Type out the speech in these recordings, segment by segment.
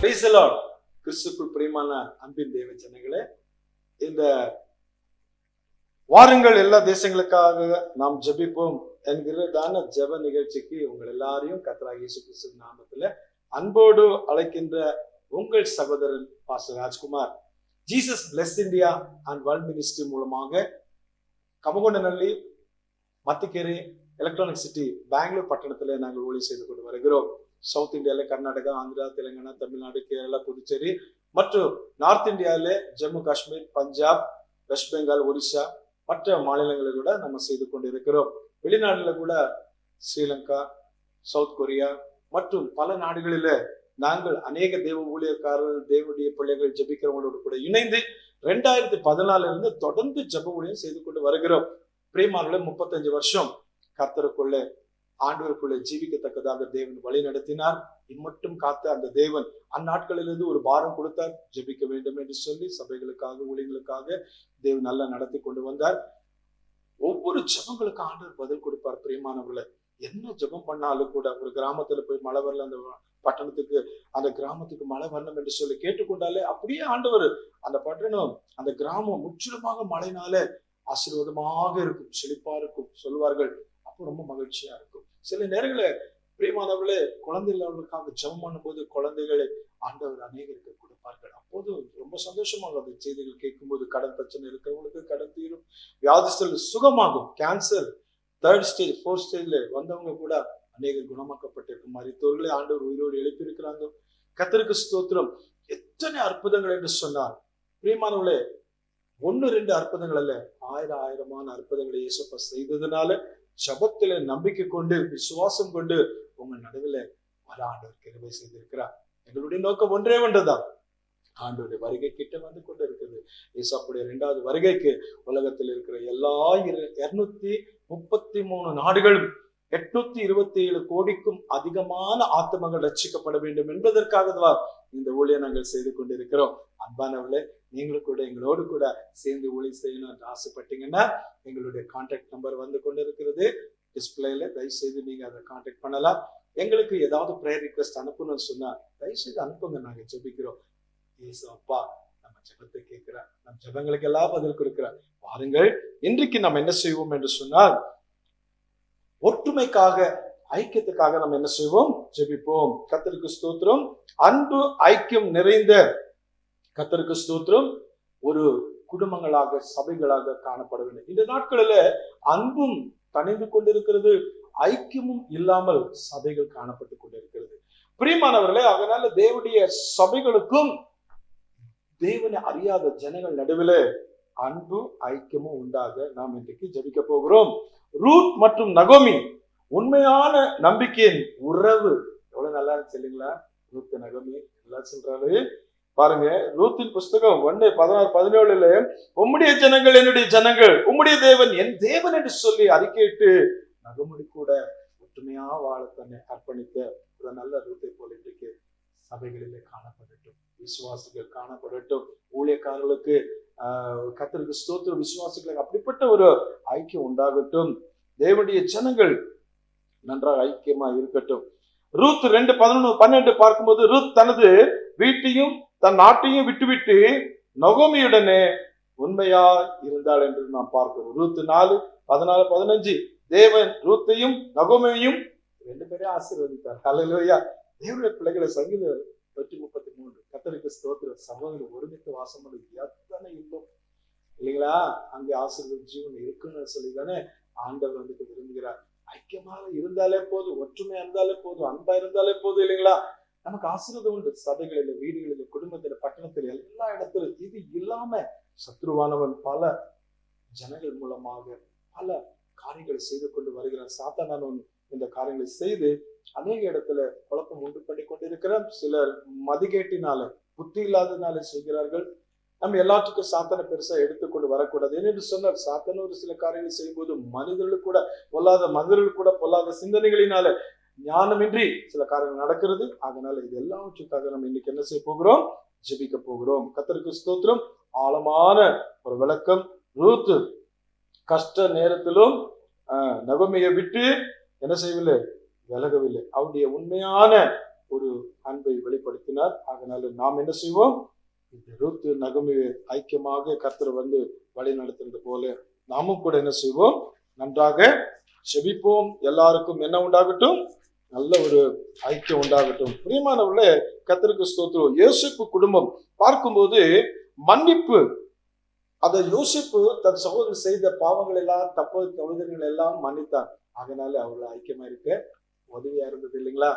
Praise the Lord. கிறிஸ்துவுக்குள் பிரியமான அன்பின் தேவ ஜனங்களே, இந்த வாருங்கள் எல்லா தேசங்களுக்காக நாம் ஜெபிப்போம் என்கிறதான ஜெப நிகழ்ச்சிக்கு உங்கள் எல்லாரையும் கர்த்தராகிய இயேசு கிறிஸ்து நாமத்துல அன்போடு அழைக்கின்ற உங்கள் சகோதரன் pastor Rajkumar. Jesus plus India and world ministry மூலமாக கமகொண்டநல்லி, மத்திக்கேரி, எலக்ட்ரானிக் சிட்டி, பெங்களூர் பட்டணத்துல நாங்கள் ஊழியம் செய்து கொண்டு வருகிறோம். சவுத் இந்தியாவில் கர்நாடகா, ஆந்திரா, தெலுங்கானா, தமிழ்நாடு, கேரளா, புதுச்சேரி மற்றும் நார்த் இந்தியாவில ஜம்மு காஷ்மீர், பஞ்சாப், வெஸ்ட் பெங்கால், ஒரிசா மற்ற மாநிலங்களில் கூட நம்ம செய்து கொண்டு இருக்கிறோம். வெளிநாடுல கூட ஸ்ரீலங்கா, சவுத் கொரியா மற்றும் பல நாடுகளில நாங்கள் அநேக தேவ ஊழியக்காரர்கள், தேவனுடைய பிள்ளைகள் ஜெபிக்கிறவங்களோடு கூட இணைந்து 2014 இருந்து தொடர்ந்து ஜெப ஊழியம் செய்து கொண்டு வருகிறோம். பிரியமானவர்களே, 35 வருஷம் கர்த்தருக்குள்ள ஆண்டவருக்குள்ள ஜீவிக்கத்தக்கதாக தேவன் வழி நடத்தினார். இம்மட்டும் காத்த அந்த தேவன் அந்நாட்களிலிருந்து ஒரு பாரம் கொடுத்தார். ஜெபிக்க வேண்டும் என்று சொல்லி சபைகளுக்காக, ஊழியர்களுக்காக தேவன் நல்லா நடத்தி கொண்டு வந்தார். ஒவ்வொரு ஜெபங்களுக்கு ஆண்டவர் பதில் கொடுப்பார். பிரியமானவர்களே, என்ன ஜெபம் பண்ணாலும் கூட ஒரு கிராமத்துல போய் மழை வரல, அந்த பட்டணத்துக்கு அந்த கிராமத்துக்கு மழை வரணும் என்று சொல்லி கேட்டுக்கொண்டாலே அப்படியே ஆண்டவர் அந்த பட்டணம், அந்த கிராமம் முற்றிலுமாக மழைனால ஆசீர்வாதமாக இருக்கும், செழிப்பா இருக்கும் சொல்வார்கள். அப்போ ரொம்ப மகிழ்ச்சியா இருக்கும். சில நேரங்களில் பிரியமானவர்களே, குழந்தை இல்லாதவர்களுக்காக ஜெபம் பண்ணும்போது குழந்தைகளை ஆண்டவர் அநேகருக்கு கொடுப்பார்கள். அப்போது ரொம்ப சந்தோஷமாக அந்த செய்திகள் கேட்கும்போது, கடன் பிரச்சனை இருக்கிறவங்களுக்கு கடன் தீரும், வியாதிஸ்தர்கள் சுகமாகும், கேன்சர் 3rd ஸ்டேஜ் 4th ஸ்டேஜ்ல வந்தவங்க கூட அநேகர் குணமாக்கப்பட்டிருக்கும், மரித்தோர்களை ஆண்டவர் உயிரோடு எழுப்பி இருக்கிறாங்க. கர்த்தருக்கு ஸ்தோத்திரம். எத்தனை அற்புதங்கள் என்று சொன்னார். பிரியமானவர்களே, 1-2 அற்புதங்கள் அல்ல, ஆயிரமான அற்புதங்களை இயேசுப்பா செய்ததுனால ஜபத்தில நம்பிக்கை கொண்டு, விசுவாசம் கொண்டு உங்க நடுவில் பல ஆண்டவர் கிருபை செய்திருக்கிறார். எங்களுடைய நோக்கம் ஒன்றே ஒன்றுதான், ஆண்டவருடைய வருகை கிட்ட வந்து கொண்டு இருக்கிறது. இயேசுவுடைய 2வது வருகைக்கு உலகத்தில் இருக்கிற எல்லா 233 நாடுகளும் 827 கோடிக்கும் அதிகமான ஆத்மங்கள் ரட்சிக்கப்பட வேண்டும் என்பதற்காக தான் இந்த ஊழியம் நாங்கள் செய்து கொண்டிருக்கிறோம். அன்பானவர்களே, நீங்களும் கூட எங்களோடு கூட சேர்ந்து ஊழியம் செய்யணும் என்று ஆசைப்பட்டீங்கன்னா எங்களுடைய கான்டாக்ட் நம்பர் வந்து கொண்டு இருக்கிறது டிஸ்பிளேல. தயவுசெய்து நீங்க அதை கான்டாக்ட் பண்ணலாம். எங்களுக்கு ஏதாவது ப்ரேயர் ரிக்வெஸ்ட் அனுப்பணும்னு சொன்னா தயவுசெய்து அனுப்புங்க, நாங்க ஜெபிக்கிறோம். இயேசு அப்பா நம்ம ஜெபத்தை கேட்கிறார், நம் ஜெபங்களுக்கு எல்லாம் பதில் கொடுக்கிறார். பாருங்கள், இன்றைக்கு நம்ம என்ன செய்வோம் என்று சொன்னால், ஒற்றுமைக்காக, ஐக்கியத்துக்காக நம்ம என்ன செய்வோம்? ஜெபிப்போம். கர்த்தருக்கு ஸ்தோத்திரம். அன்பு ஐக்கியம் நிறைந்த கர்த்தருக்கு ஸ்தோத்திரம் ஒரு குடும்பங்களாக, சபைகளாக காணப்பட வேண்டும். இந்த நாட்களில அன்பும் தணிந்து கொண்டிருக்கிறது, ஐக்கியமும் இல்லாமல் சபைகள் காணப்பட்டு கொண்டிருக்கிறது. பிரியமானவர்களே, அதனால தேவனுடைய சபைகளுக்கும் தேவனை அறியாத ஜனங்கள் நடுவில் அன்பு ஐக்கியமும் உண்டாக நாம் இன்றைக்கு ஜெபிக்க போகிறோம். ரூத் மற்றும் நகோமி உண்மையான நம்பிக்கையின் உறவு எவ்வளவு நல்லா இருக்கு இல்லைங்களா? ரூத் நகோமி நல்லா சொல்றாரு பாருங்க. ரூத்தின் புஸ்தகம் 1:16-17 உம்முடைய ஜனங்கள் என்னுடைய ஜனங்கள், உம்முடைய தேவன் என் தேவன் என்று சொல்லி அறிக்கையிட்டு நகோமி கூட ஒற்றுமையா வாழ தன்னை அர்ப்பணித்த ஒரு நல்ல ரூத்தை போல இன்றைக்கு சபைகளிலே காணப்படட்டும், விசுவாசிகள் காணப்படட்டும், ஊழியக்காரர்களுக்கு கர்த்தருக்கு ஸ்தோத்திர விசுவாசிகளுக்கு அப்படிப்பட்ட ஒரு ஐக்கியம் உண்டாகட்டும். தேவனுடைய ஜனங்கள் நன்றாக ஐக்கியமா இருக்கட்டும். ரூத் 2:11-12 பார்க்கும்போது, ரூத் தனது வீட்டையும் தன் நாட்டையும் விட்டுவிட்டு நகோமியுடனே உண்மையா இருந்தாள் என்று நாம் பார்க்கிறோம். ரூத் 4:14-15 தேவன் ரூத்தையும் நகோமியையும் 2 பேரையும் ஆசீர்வதித்தார். ஹல்லேலூயா. தேவனுடைய பிள்ளைகளை சங்கீதம் 133 கர்த்தருக்கு ஸ்தோத்திரம். சகோதரர் ஒருமித்து வாசம் பண்ணது எத்தனை இன்பம் இல்லைங்களா? அங்கே ஆசீர்வாத ஜீவன் இருக்குன்னு சொல்லிதானே ஆண்டவர் வந்துட்டு விரும்புகிறார். ஐக்கியமாக இருந்தாலே போதும், ஒற்றுமையா இருந்தாலே போதும், அன்பா இருந்தாலே போதும் இல்லைங்களா? நமக்கு ஆசீர்வாதம் உண்டு. சபைகளில, வீடுகளில, குடும்பத்தில, பட்டணத்தில், எல்லா இடத்திலும். இது இல்லாம சத்ருவானவன் பல ஜனங்கள் மூலமாக பல காரியங்களை செய்து கொண்டு வருகிறான். சாத்தானவன் இந்த காரியங்களை செய்து அநேக இடத்துல குழப்பம் உண்டு பண்ணி கொண்டிருக்கிறார். சிலர் மதிகேட்டினால, புத்தி இல்லாததுனால செய்கிறார்கள். நம்ம எல்லாத்துக்கும் சாத்தானை பெருசா எடுத்துக்கொண்டு வரக்கூடாது. என்று சொன்னார், சாத்தான ஒரு சில காரியங்கள் செய்யும் போது மனிதர்களுக்கு கூட பொல்லாத சிந்தனைகளினால, ஞானமின்றி சில காரியங்கள் நடக்கிறது. அதனால இது எல்லாவற்றுக்காக நம்ம இன்னைக்கு என்ன செய்ய போகிறோம்? ஜெபிக்க போகிறோம். கர்த்தருக்கு ஸ்தோத்திரம். ஆழமான ஒரு விளக்கம். ரூத் கஷ்ட நேரத்திலும் நகோமியை விட்டு என்ன செய்யவில்லை? விலகவில்லை. அவருடைய உண்மையான ஒரு அன்பை வெளிப்படுத்தினார். அதனால நாம் என்ன செய்வோம்? இந்த ரூத் நகமி ஐக்கியமாக கர்த்தர் வழி நடத்துறது போல நாமும் கூட என்ன செய்வோம்? நன்றாக ஜெபிப்போம். எல்லாருக்கும் என்ன உண்டாகட்டும்? நல்ல ஒரு ஐக்கியம் உண்டாகட்டும். பிரியமானவர்களே, கர்த்தருக்கு ஸ்தோத்திரம். யோசேப்பு குடும்பம் பார்க்கும்போது மன்னிப்பு, அதை யோசிப்பு தன் சகோதரர் செய்த பாவங்கள் எல்லாம், தப்பு தவறுகள் எல்லாம் மன்னித்தார். அதனால அவர்கள் ஐக்கியமா இருக்க உதவியா இருந்தது இல்லைங்களா?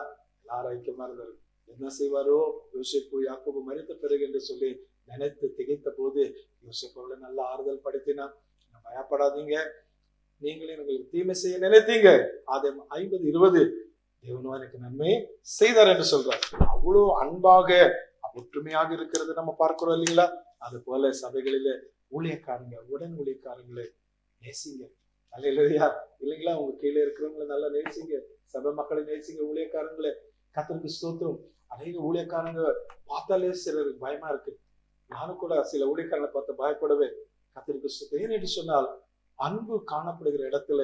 எல்லாரும் ஐக்கியமா இருந்தாரு. என்ன செய்வாரோ யோசிப்பு யாக்கோபு மரித்த பிறகு என்று சொல்லி நினைத்து திகைத்த போது யோசிப்பு அவளை நல்ல ஆறுதல் படுத்தினா. பயப்படாதீங்க, நீங்களே உங்களுக்கு தீமை செய்ய நினைத்தீங்க, அதை 50-20 தேவனும் எனக்கு நன்மை செய்தார் என்று சொல்றார். அவ்வளவு அன்பாக ஒற்றுமையாக இருக்கிறது நம்ம பார்க்கிறோம் இல்லைங்களா? அது போல சபைகளில ஊழியக்காரங்க, உடன் ஊழியக்காரங்களே நேசிங்க. அல்லேலூயா. இல்லைங்களா? உங்க கீழே இருக்கிறவங்களை நல்லா நேசிங்க, சபை மக்களை நேசிங்க, ஊழியக்காரங்களே. கர்த்தருக்கு ஸ்தோத்திரம். அநேக ஊழியக்காரங்க பார்த்தாலே சிலருக்கு பயமா இருக்கு. நானும் கூட சில ஊழியக்காரங்களை பார்த்து பயப்படவே. கர்த்தருக்கு ஸ்தோத்திரம். ஏன் என்று சொன்னால், அன்பு காணப்படுகிற இடத்துல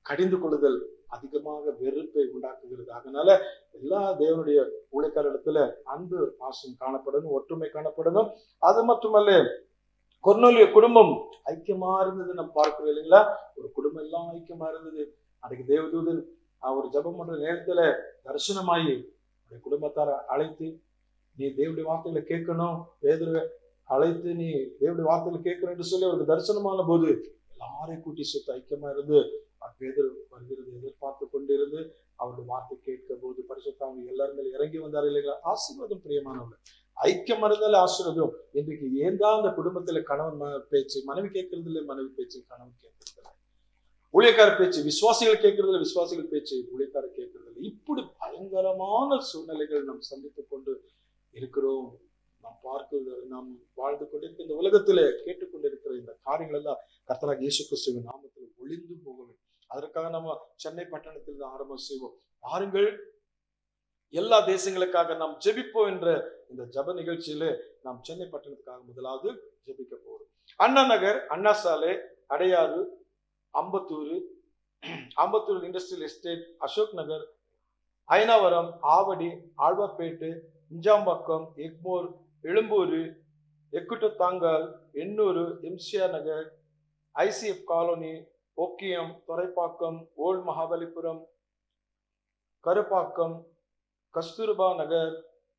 கடிந்து கொள்ளுதல் அதிகமாக வெறுப்பை உண்டாக்குகிறது. அதனால எல்லா தேவனுடைய ஊழியக்கார இடத்துல அன்பு பாசம் காணப்படணும், ஒற்றுமை காணப்படணும். அது மட்டுமல்ல, கொர்நேலிய குடும்பம் ஐக்கியமா இருந்தது நம்ம பார்க்கிறோம் இல்லைங்களா? ஒரு குடும்பம் எல்லாம் ஐக்கியமா இருந்தது. அதுக்கு தேவதூதன் ஒரு ஜெபம் பண்ற நேரத்துல தரிசனமாயி குடும்பத்தார அழைத்து, நீ தேவனுடைய வார்த்தைகளை கேட்கணும், பேதுருவை அழைத்து நீ தேவனுடைய வார்த்தைகளை கேட்கணும் என்று சொல்லி அவருக்கு தரிசனமான போது எல்லாரையும் கூட்டி சேர்த்து ஐக்கியமா இருந்து பேதுரு வருகிறது எதிர்பார்த்து கொண்டிருந்து அவருடைய வார்த்தை கேட்க போது பரிசுத்தாவியானவர் எல்லாருமே இறங்கி வந்தார் இல்லைங்களா? ஆசீர்வாதம். பிரியமானவர்கள், ஐக்கியம் இருந்தாலும் ஆசீர்வாதம். இன்றைக்கு ஏன் தான் அந்த குடும்பத்துல கணவன் பேச்சு மனைவி கேட்கறது இல்லை, மனைவி பேச்சு கணவன் கேட்கறது இல்லை, ஊழியக்கார பேச்சு விசுவாசிகள் கேட்கறது இல்லை, விசுவாசிகள் பேச்சு ஊழியக்கார கேட்கறது இல்லை. இப்படி பயங்கரமான சூழ்நிலைகள் நாம் சந்தித்துக் கொண்டு இருக்கிறோம். நாம் பார்க்கிறது, நாம் வாழ்ந்து கொண்டிருக்கிற இந்த உலகத்திலே கேட்டுக்கொண்டிருக்கிற இந்த காரியங்கள் எல்லாம் கர்த்தராகிய இயேசு கிறிஸ்துவின் நாமத்தில் ஒளிந்து போகவே அதற்காக நம்ம சென்னை பட்டணத்தில் ஆரம்பம் செய்வோம். பாருங்கள், எல்லா தேசங்களுக்காக நாம் ஜெபிப்போம் என்ற இந்த ஜப நிகழ்ச்சியில நாம் சென்னை பட்டணத்துக்காக முதலாவது ஜெபிக்க போறோம். அண்ணா Nagar, Anna Salai, Adyar, Ambattur industrial estate, Ashok Nagar, Ayanavaram, Avadi, Alwarpet, Injambakkam, Egmore, Ezhumbur, Ekkatuthangal, Ennore, MGR Nagar, ICF colony, Okkiyam, Thoraipakkam, old Mahabalipuram, Karapakkam, Kasturba Nagar,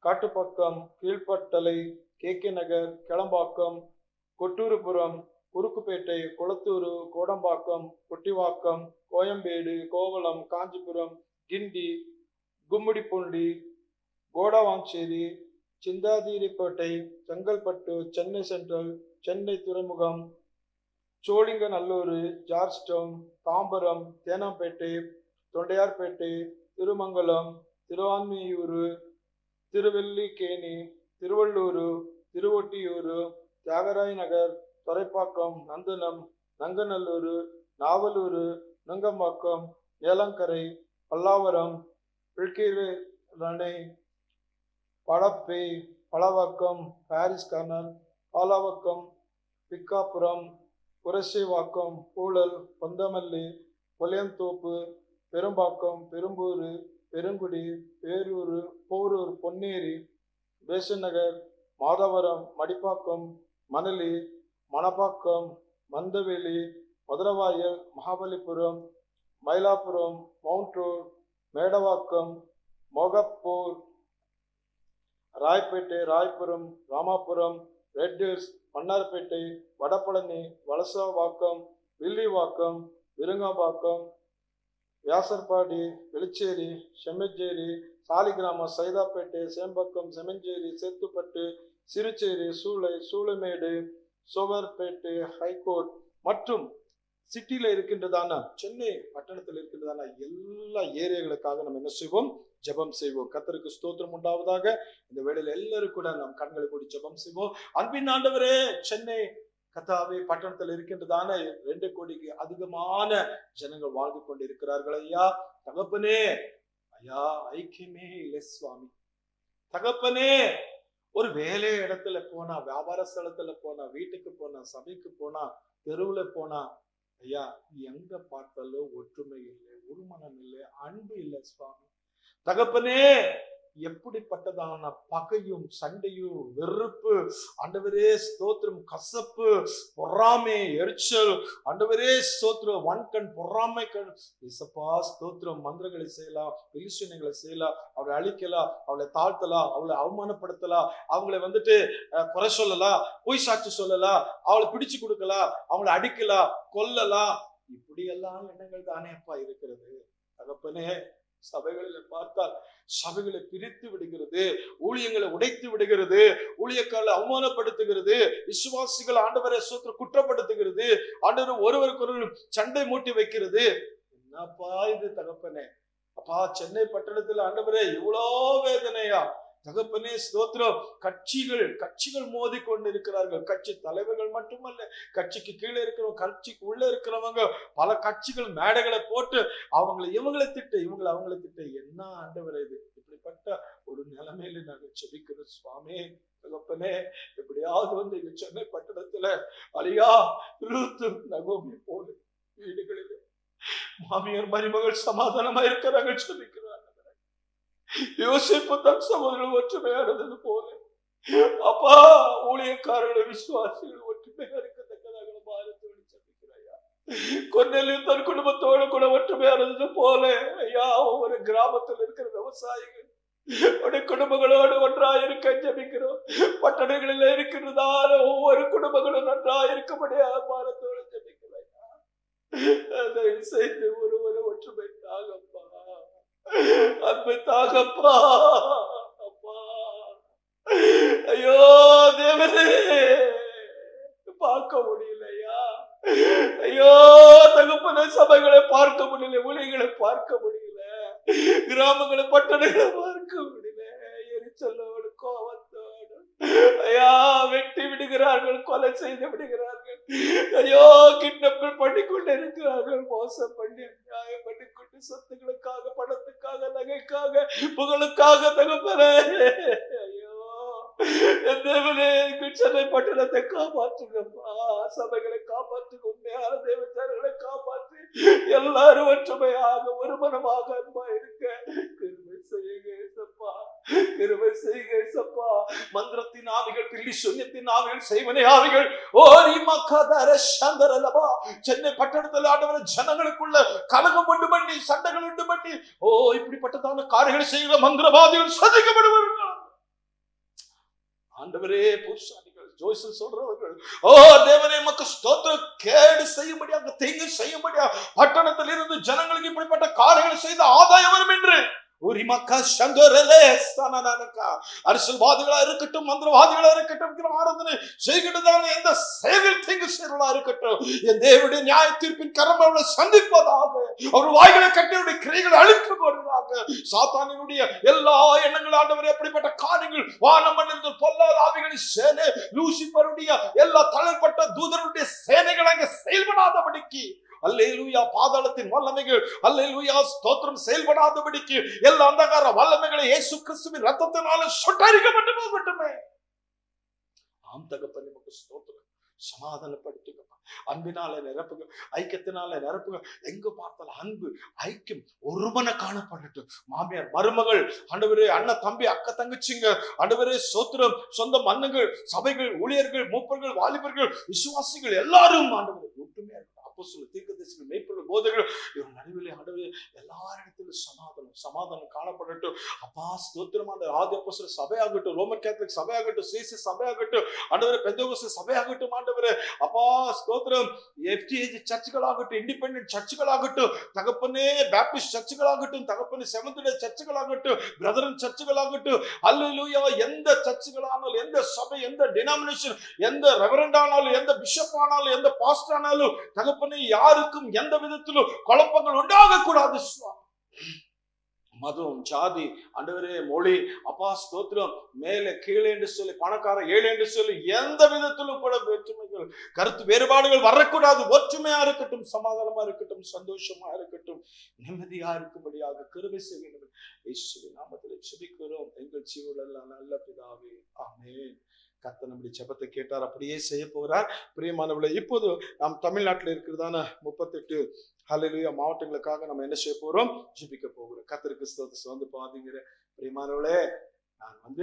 Kattupakkam, Kilpattalai, K Nagar, Kilambakkam, Kotturpuram, Kurukkupettai, Kolathur, Kodambakkam, Kottivakkam, Koyambedu, Kovalam, Kanchipuram, Guindy, Gummidipoondi, Guduvanchery, Chintadripet, Chengalpattu, Chennai central, Chennai துறைமுகம், Sholinganallur, George town, Tambaram, Teynampet, Tondiarpet, Thirumangalam, Thiruvanmiyur, Thiruvallikeni, Tiruvallur, Tiruvottiyur, Thyagaraya Nagar, Thoraipakkam, Nandanam, Nanganallur, Navalur, Nungambakkam, ஏலங்கரை, Pallavaram, Pallikaranai, Padappai, Palavakkam, Paris Corner, Palavakkam, பிக்காபுரம், Purasaiwakkam, Puzhal, Poonamallee, Pulianthope, Perumbakkam, Perambur, Perungudi, Perur, Porur, Ponneri, Besant Nagar, Madhavaram, Madipakkam, Manali, Manapakkam, Mandaveli, Maduravoyal, Mahabalipuram, Mylapore, Mount Road, Medavakkam, Mogappair, Royapettah, Royapuram, Ramapuram, Red Hills, Mannarpettai, Vadapalani, Valasaravakkam, Villivakkam, Virugambakkam, Vyasarpadi, Velachery, Semmancheri, Saligramam, Saidapet, Sembakkam, Semmancheri, Chetpet, Siruseri, Choolaimedu, Sowcarpet, high court மற்றும் சிட்டியில இருக்கின்றதான சென்னை பட்டணத்தில் இருக்கின்றதான எல்லா ஏரியாக்களுக்காக நம்ம என்ன செய்வோம்? ஜெபம் செய்வோம். கர்த்தருக்கு ஸ்தோத்திரம் உண்டாவதாக. இந்த வேளையில எல்லாரும் கூட நம் கண்களை மூடி ஜெபம் செய்வோம். அன்பின் ஆண்டவரே, சென்னை கர்த்தாவே பட்டணத்தில் இருக்கின்றதான 2 கோடிக்கு அதிகமான ஜனங்கள் வாழ்ந்து கொண்டு இருக்கிறார்கள் ஐயா. தகப்பனே, ஐயா, ஐக்கியமே இல்லை சுவாமி. தகப்பனே, ஒரு வேலை இடத்துல போனா, வியாபார ஸ்தலத்துல போனா, வீட்டுக்கு போனா, சபைக்கு போனா, தெருவுல போனா, ஐயா, எங்க பார்த்தாலும் ஒற்றுமை இல்லை, உருமனம் இல்லை, அன்பு இல்லை சுவாமி. தகப்பனே, எப்படிப்பட்டதான பகையும் சண்டையும் வெறுப்பு, ஆண்டவரே ஸ்தோத்திரம், கசப்பு, பொறாமை, எரிச்சல், ஆண்டவரே ஸ்தோத்திரம், வன்கண், பொறாமை கண், இசப்பா ஸ்தோத்திரம், மந்திரங்களை செய்யலாம், விலிசனைகளை செய்யலாம், அவளை அழிக்கலாம், அவளை தாழ்த்தலாம், அவளை அவமானப்படுத்தலாம், அவங்களை குறை சொல்லலாம், பொய் சாட்சி சொல்லலாம், அவளை பிடிச்சு கொடுக்கலாம், அவங்களை அடிக்கலாம், கொல்லலாம். இப்படி எல்லாம் எண்ணங்கள் தானே அப்பா இருக்கிறது. தகப்பனே, சபைகளில் பார்த்தால் சபைகளை பிரித்து விடுகிறது, ஊழியங்களை உடைத்து விடுகிறது, ஊழியக்காரர்களை அவமானப்படுத்துகிறது, விசுவாசிகள் ஆண்டவரை குற்றப்படுத்துகிறது, ஆண்டவர் ஒருவருக்கு ஒருவர் சண்டை மூட்டி வைக்கிறது. என்னப்பா இது தகப்பனே? அப்பா, சென்னை பட்டணத்தில் ஆண்டவரே இவ்வளோ வேதனையா தகப்பனே ஸ்தோத்திரம். கட்சிகள் மோதி கொண்டு இருக்கிறார்கள். கட்சி தலைவர்கள் மட்டுமல்ல, கட்சிக்கு கீழே இருக்கிறவங்க, கட்சிக்கு உள்ள இருக்கிறவங்க, பல கட்சிகள் மேடைகளை போட்டு இவங்களை திட்ட, இவங்களை அவங்களை திட்ட. என்ன ஆண்டவரே இது? இப்படிப்பட்ட ஒரு நிலைமையில நாங்கள் செபிக்கிறோம் சுவாமி. தகப்பனே, எப்படியாவது எங்க சென்னை பட்டணத்துல அலியா ரூத்து நகோமி போல வீடுகளில் மாமியார் மருமகள் சமாதானமா இருக்கிறாங்க செபிக்கிறாங்க. யோசிப்பு தன் சகோதரர்கள் ஒற்றுமையானது போல அப்பா, ஊழியக்காரர்கள் விசுவாசிகள் ஒற்றுமையா இருக்கத்தக்கதாக பாரத்தோடு செபிக்கிறாயா. கொன்னையிலும் தன் குடும்பத்தோடு கூட ஒற்றுமையானது போல ஐயா, ஒவ்வொரு கிராமத்தில் இருக்கிற விவசாயிகள் குடும்பங்களோடு ஒன்றாயிருக்க ஜெபிக்கிறோம். பட்டணங்களில் இருக்கிறதால ஒவ்வொரு குடும்பங்களும் நன்றாயிருக்கபடியா பாரத்தோடு ஜெபிக்கிறாயா. அதை செய்து ஒருவரை ஒற்றுமை தாகப்பா, அன்பை தாகப்பா. அப்பா, ஐயோ தேவனே, பார்க்க முடியலையா? ஐயோ தகப்பன, சபைகளை பார்க்க முடியல, ஊழியர்களை பார்க்க முடியல, கிராமங்களை பட்டணங்களை பார்க்க முடியல. எரிச்சலோடு கோபத்தோடு ஐயா வெட்டி விடுகிறார்கள், கொலை செய்து விடுகிறார்கள். ஐயோ, கிட்னாப்கள் பண்ணிக்கொண்டு இருக்கிறார்கள், மோசம் பண்ணி நியாயம் பண்ணிக்கொண்டு சொத்துக்களுக்காக, பணத்துக்காக, நகைக்காக, புகழுக்காக தகப்பனே. ஐயோ தேவனே, சென்னை பட்டணத்தை காப்பாற்றுங்கப்பா, சபைகளை காப்பாற்றுங்க, உண்மையான தேவச்சாரர்களை காப்பாற்றி எல்லாரும் ஒற்றுமையாக ஒரு மனமாக அன்பா இருக்க கிருபை செய்யுங்க ஏசப்பா, கிருபை செய்யுங்க ஏசப்பா. மந்திரத்தின் ஆவிகள், பில்லி சூன்யத்தின் ஆவிகள், செய்வனை ஆவிகள், ஓரி மக்கதர சந்தரலபா, சென்னை பட்டணத்தில் ஆண்டவர ஜனங்களுக்குள்ள கலகம் உண்டு பண்ணி, சண்டைகள் உண்டு பண்ணி, இப்படிப்பட்டதான காரியங்களை செய்கிற மந்திரவாதிகள் சதிக்கப்படுவார்கள். ஆண்டவரே, பூசாரிகள், ஜோசியர் சொல்றவர்கள், தேவனே மக்கு ஸ்தோத்திரம், கேடு செய்யும்படியாக, தீங்கு செய்யும்படியாக பட்டணத்தில் இருந்து ஜனங்களுக்கு இப்படிப்பட்ட காரியங்களை செய்த ஆதாயம் வரும் என்று அரசியல்வாதிகளா இருக்கட்டும், மந்திரவாதிகளா இருக்கட்டும், ஆராதனை செய்கிறதான எந்த செயலில் தீங்கு செயலா இருக்கட்டும், என் தேவனுடைய நியாய தீர்ப்பின் கரம் அவளை சந்திப்பதாக, அவர் வாய்களை கட்டியுடைய கிரைகளை அழிக்க போடுவதாக. சாத்தானினுடைய எல்லா எண்ணங்கள் ஆண்டவர், எப்படிப்பட்ட காரியங்கள் வானம் மண்ணிலிருந்து பொல்லாத ஆவிகளின் சேனை, லூசிபருடைய எல்லா தளர்பட்ட தூதருடைய சேனைகள் அங்கே செயல்படாதபடிக்கு, அல்லேலூயா, பாதாளத்தின் வல்லமைகள் அல்லேலூயா ஸ்தோத்திரம் செயல்படாதபடிக்கு எல்லா அந்தகார வல்லமைகளை இயேசு கிறிஸ்துவின் ரத்தத்தினால சுட்டரிக்கப்பட்டு போகட்டுமே. ஆம் தகப்பனே, உமக்கு ஸ்தோத்திரம். சமாதானப்படுத்துங்க, அன்பினால நிரப்புங்க, ஐக்கியத்தினால நிரப்புங்க. எங்க பார்த்தாலும் அன்பு, ஐக்கியம், ஒருமன காணப்படட்டும். மாமியார் மருமகள், ஆண்டவரே, அண்ணன் தம்பி, அக்கா தங்கச்சிங்க, ஆண்டவரே ஸ்தோத்திரம், சொந்த மன்னங்கள், சபைகள், ஊழியர்கள், மூப்பர்கள், வாலிபர்கள், விசுவாசிகள் எல்லாரும் ஆண்டவரே ஒற்றுமையா இருக்கும். தீர்க்கதரிசிகள், மேய்ப்பர்கள், போதகர்கள், இவர் நடுவிலே ஆண்டவரே எல்லாரிடத்திலும் சமாதானம் காணப்படட்டும். அப்பா ஸ்தோத்திரமான ஆதி அப்போஸ்தலர் சபையாகட்டும், ரோமன் கேத்தலிக் சபையாகட்டும், சிசி சபையாகட்டும், ஆண்டவரே பெந்தேகோஸ்தே சபையாகட்டும், ஆண்டவரே அப்பா ஸ்தோத்திரம், எஃப்டிஏஜி சர்ச்சுகளாகட்டும், இண்டிபெண்டன்ட் சர்ச்சுகளாகட்டும், தகப்பனே பேப்டிஸ்ட் சர்ச்சுகளாகட்டும், தகப்பனே செவன்த் டே சர்ச்சுகளாகட்டும், பிரதரன் சர்ச்சுகளாகட்டும், அல்லேலூயா, எந்த சர்ச்சுகளானாலும், எந்த சபை, எந்த டினாமினேஷன், எந்த ரெவரண்ட் ஆனாலும், எந்த பிஷப் ஆனாலும், எந்த பாஸ்டர் ஆனாலும், தகப்பனே யாருக்கும் எந்த விதத்திலும் குழப்பங்கள் உண்டாக கூடாது. மதம், ஜாதி, ஆண்டவரே மொழி, அப்பா ஸ்தோத்திரம், மேலே கீழே என்று சொல்லி, பணக்கார ஏழை என்று சொல்லி, எந்த விதத்திலும் கூட வேற்றுமைகள், கருத்து வேறுபாடுகள் வரக்கூடாது. ஒற்றுமையா இருக்கட்டும், சமாதானமா இருக்கட்டும், சந்தோஷமா இருக்கட்டும், நிம்மதியா இருக்கும்படியாக கிருபை செய்ய வேண்டும். இயேசுவின் நாமத்தில் ஜெபிக்கிறோம் எங்கள் ஜீவனுள்ள நல்ல பிதாவே, ஆமென். கர்த்தர் நம்முடைய ஜெபத்தை கேட்டார், அப்படியே செய்ய போகிறார். பிரியமானவர்களே, இப்போது நாம் தமிழ்நாட்டில் இருக்கிறதான 38 ஹல்லேலூயா மாவட்டங்களுக்காக நம்ம என்ன செய்ய போறோம்? ஜெபிக்க போகிறோம். கர்த்தருக்கு ஸ்தோத்திரம். வந்து பாத்தீங்க பிரியமானவர்களே, நான்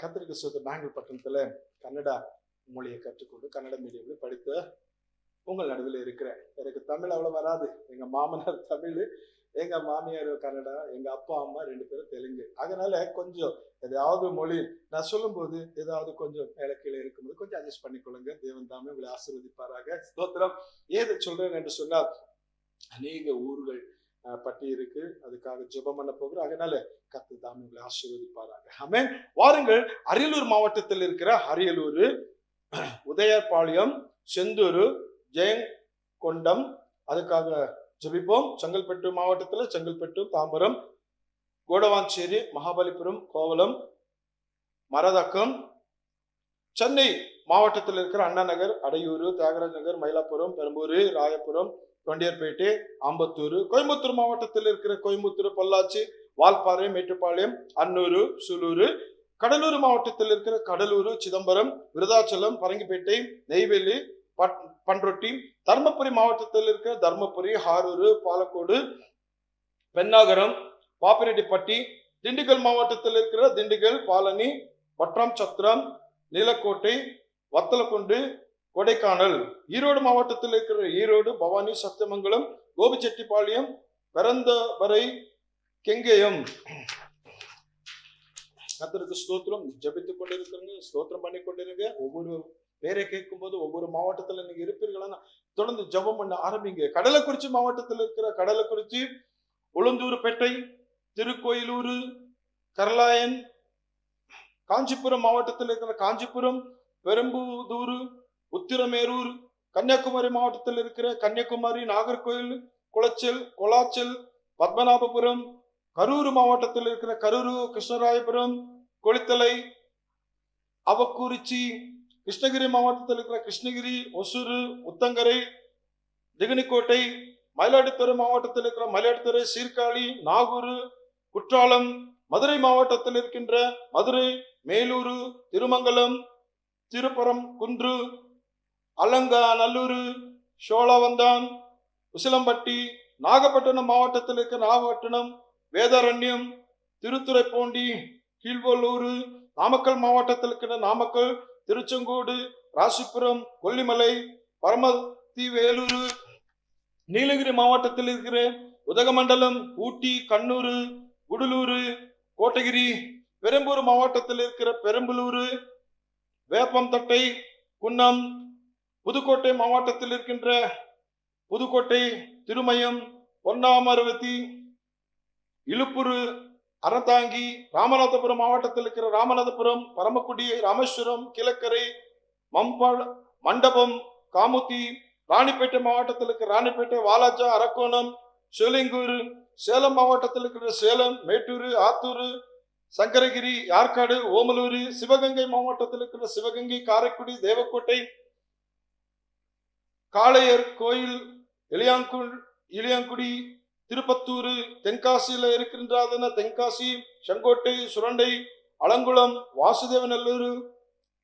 கர்த்தருக்கு ஸ்தோத்திரம் பெங்களூர் பட்டணத்துல கன்னடா மொழியை கற்றுக்கொண்டு கன்னட மீடியம்ல படித்த உங்கள் நடுவில் இருக்கிறேன். எனக்கு தமிழ் அவ்வளவு வராது. எங்க மாமனார் தமிழ், எங்க மாமியார் கன்னடா, எங்க அப்பா அம்மா 2 பேரும் தெலுங்கு. அதனால கொஞ்சம் ஏதாவது மொழி நான் சொல்லும் போது ஏதாவது கொஞ்சம் மேல கீழே இருக்கும்போது கொஞ்சம் அட்ஜஸ்ட் பண்ணிக்கொள்ளுங்க. தேவன் தாமே உங்களை ஆசீர்வதிப்பாராக. ஸ்தோத்திரம். ஏது சொல்றேன் என்று சொன்னால், அநேக ஊர்கள் பட்டி இருக்கு, அதுக்காக ஜெபம் பண்ண போகிறோம். அதனால கர்த்தர் தாமே உங்களை ஆசீர்வதிப்பாராக. ஆமென். வாருங்கள். அரியலூர் மாவட்டத்தில் இருக்கிற அரியலூர், உதயபாளையம், செந்தூர், ஜெயங்கொண்டம், அதுக்காக ஜெபிப்போம். செங்கல்பட்டு மாவட்டத்தில் செங்கல்பட்டு, தாம்பரம், கோடவாஞ்சேரி, மகாபலிபுரம், கோவளம், மரதக்கம். சென்னை மாவட்டத்தில் இருக்கிற அண்ணா நகர், அடையூர், தியாகராஜ் நகர், மயிலாப்புரம், பெரம்பூர், ராயபுரம், தொண்டியர்பேட்டை, ஆம்பத்தூர். கோயம்புத்தூர் மாவட்டத்தில் இருக்கிற கோயம்புத்தூர், பொள்ளாச்சி, வால்பாறை, மேட்டுப்பாளையம், அன்னூர், சூலூர். கடலூர் மாவட்டத்தில் இருக்கிற கடலூர், சிதம்பரம், விருதாச்சலம், பரங்கிப்பேட்டை, நெய்வேலி, பண்ருட்டி. தர்மபுரி மாவட்டத்தில் இருக்கிற தர்மபுரி, ஹாரூர், பாலக்கோடு, பெண்ணாகரம், பாப்பிரெட்டிப்பட்டி. திண்டுக்கல் மாவட்டத்தில் இருக்கிற திண்டுக்கல், பாலனி, பட்ரம் சத்திரம், நீலக்கோட்டை, வத்தலக்குண்டு, கொடைக்கானல். ஈரோடு மாவட்டத்தில் இருக்கிற ஈரோடு, பவானி, சத்தியமங்கலம், கோபிச்செட்டிப்பாளையம், பிறந்தவரை, கெங்கேயம். கர்த்தருக்கு ஸ்தோத்திரம். ஜெபித்துக் கொண்டிருக்கிறீங்க, ஸ்தோத்திரம் பண்ணி கொண்டிருங்க. ஒவ்வொரு பேரை கேட்கும் போது ஒவ்வொரு மாவட்டத்துல நீங்க இருப்பீர்களா, தொடர்ந்து ஜெபம் பண்ண ஆரம்பிங்க. கடலக்குறிச்சி மாவட்டத்தில் இருக்கிற கடலக்குறிச்சி, உளுந்தூர்பேட்டை, திருக்கோயிலூர், கரலாயன். காஞ்சிபுரம் மாவட்டத்தில் இருக்கிற காஞ்சிபுரம், பெரும்புதூர், உத்திரமேரூர். கன்னியாகுமரி மாவட்டத்தில் இருக்கிற கன்னியாகுமரி, நாகர்கோயில், கொளாச்சல், பத்மநாபபுரம். கரூர் மாவட்டத்தில் இருக்கிற கரூர், கிருஷ்ணராயபுரம், கொளித்தலை, அவக்குறிச்சி. கிருஷ்ணகிரி மாவட்டத்தில் இருக்கிற கிருஷ்ணகிரி, ஒசூர், உத்தங்கரை, திகனிக்கோட்டை. மயிலாடுதுறை மாவட்டத்தில் இருக்கிற மயிலாடுதுறை, சீர்காழி, நாகூர், குற்றாலம். மதுரை மாவட்டத்தில் இருக்கின்ற மதுரை, மேலூர், திருமங்கலம், திருப்பரம் குன்று, அலங்காநல்லூர், சோழவந்தான், உசிலம்பட்டி. நாகப்பட்டினம் மாவட்டத்தில் இருக்கிற நாகப்பட்டினம், வேதாரண்யம், திருத்துறைப்பூண்டி, கீழ்வல்லூர். நாமக்கல் மாவட்டத்தில் இருக்கிற நாமக்கல், திருச்செங்கோடு, ராசிபுரம், கொல்லிமலை, பரமத்தி வேலூர். நீலகிரி மாவட்டத்தில் இருக்கிற உதகமண்டலம், ஊட்டி, கண்ணூர், குடலூர், கோட்டகிரி. பெரம்பூர் மாவட்டத்தில் இருக்கிற பெரம்பலூர், வேப்பந்தட்டை, குன்னம். புதுக்கோட்டை மாவட்டத்தில் இருக்கின்ற புதுக்கோட்டை, திருமயம், பொன்னாமரவதி, இலுப்பூர், அறந்தாங்கி. ராமநாதபுரம் மாவட்டத்தில் இருக்கிற ராமநாதபுரம், பரமக்குடி, ராமேஸ்வரம், கிழக்கரை, மண்டபம், காமுத்தி. ராணிப்பேட்டை மாவட்டத்தில் இருக்கிற ராணிப்பேட்டை, வாலாஜா, அரக்கோணம், சோலிங்கூர். சேலம் மாவட்டத்தில் இருக்கிற சேலம், மேட்டூர், ஆத்தூர், சங்கரகிரி, யார்காடு, ஓமலூர். சிவகங்கை மாவட்டத்தில் இருக்கிற சிவகங்கை, காரைக்குடி, தேவக்கோட்டை, காளையர் கோயில், இளியாங்குடி, திருப்பத்தூர். தென்காசியில இருக்கின்றன தென்காசி, செங்கோட்டை, சுரண்டை, அலங்குளம், வாசுதேவநல்லூர்,